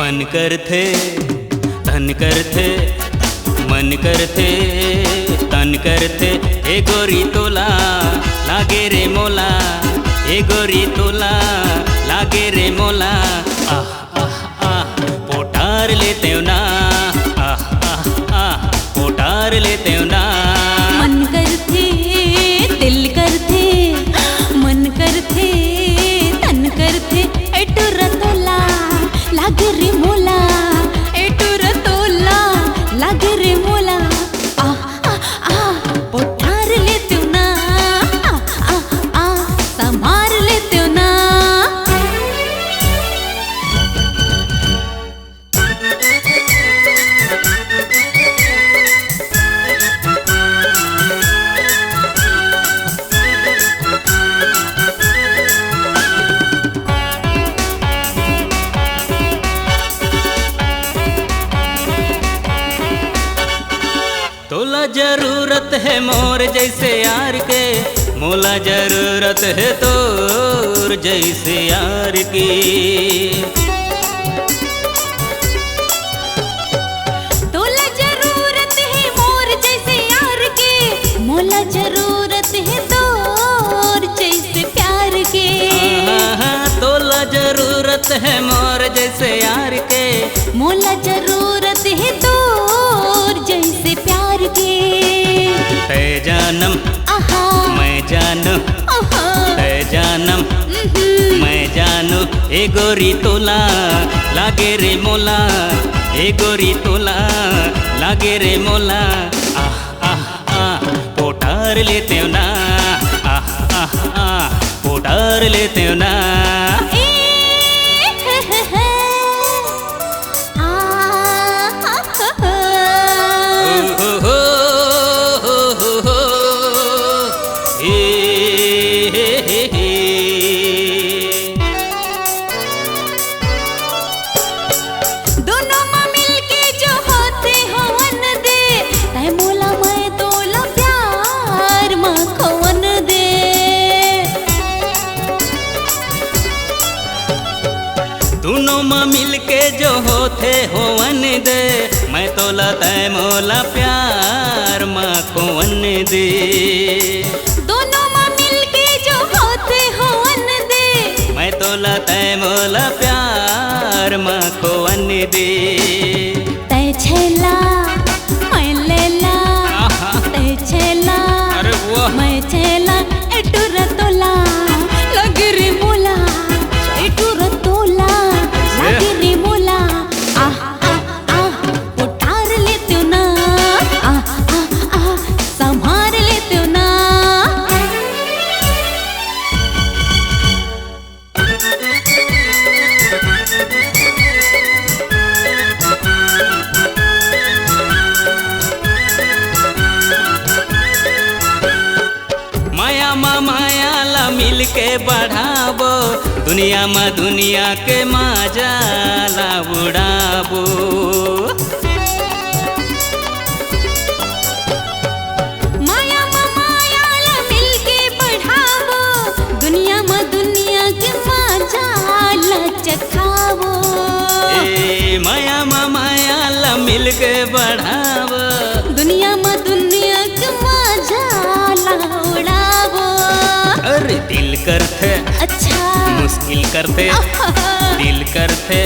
मन करथे तन करथे मन करथे तन करथे ए गोरी तोला लागे रे मोला ए गोरी तोला लागे रे मोला आह आह आह पोटार लेते ना आह आह आह पोटार लेते ना मन करथे दिल करथे मन करथे तन करथे एटुर तोला लागे रे मोला एटुर तोला लागे रे मोला आह आह आह पोठार लेते ना आह आह आह संभार लेते ना तोला जरूरत है मोर जैसे यार के मोला जरूरत है तोर जैसे यार की तोला जरूरत है मोर जैसे यार के मोला जरूरत है तोर जैसे प्यार के तोला जरूरत है मोर जैसे यार के मोला जरूरत है तोर जैसे प्यार के तै जानम आहा मैं जानू आहा तै जानम मैं जानू ए गोरी तोला लागे रे मोला ए गोरी तोला लागे रे मोला आह आह आह पोटार लेते ना आह आह आह पोटार लेते ना ए हे हे हे आ हा हा हो हो हो हो हो ए हे हे हे दोनों माँ मिलके जो होते होवन दे तै मोला मैं तोला प्यार माँ खोवन दे दोनों माँ मिलके जो होते होवन दे मैं तोला तय मोला प्यार माँ को वन दे दोनों माँ मिलके जो होते होवन दे मैं तोला तय मोला प्यार माँ को वन दे तै छेला मैं लेला आहा, तै छेला अरे वाह मैं छेला एटुर तोला लागे रे मोला एटुर तोला लागे रे मोला आह आह आह पोटार लेते ना आह आह आह संभार लेते ना माया मा माया ला मिल के बढ़ाबो दुनिया मा दुनिया के माजा ला उड़ाबो माया माया ला मिलके बढ़ावो दुनिया में दुनिया के मजा ला चखावो ए माया मा माया ला मिल के बढ़ाबो दुनिया में दुनिया के मजा ला उड़ावो अरे दिल करथे अच्छा मुश्किल करथे दिल करथे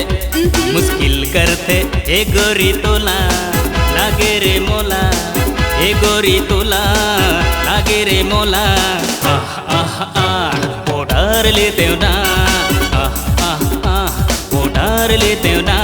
मुश्किल करथे ए गोरी तोला लागे रे मोला ए गोरी तोला लागे रे मोला आह आह आह पोटार लेते ना आह आह आह पोटार लेते ना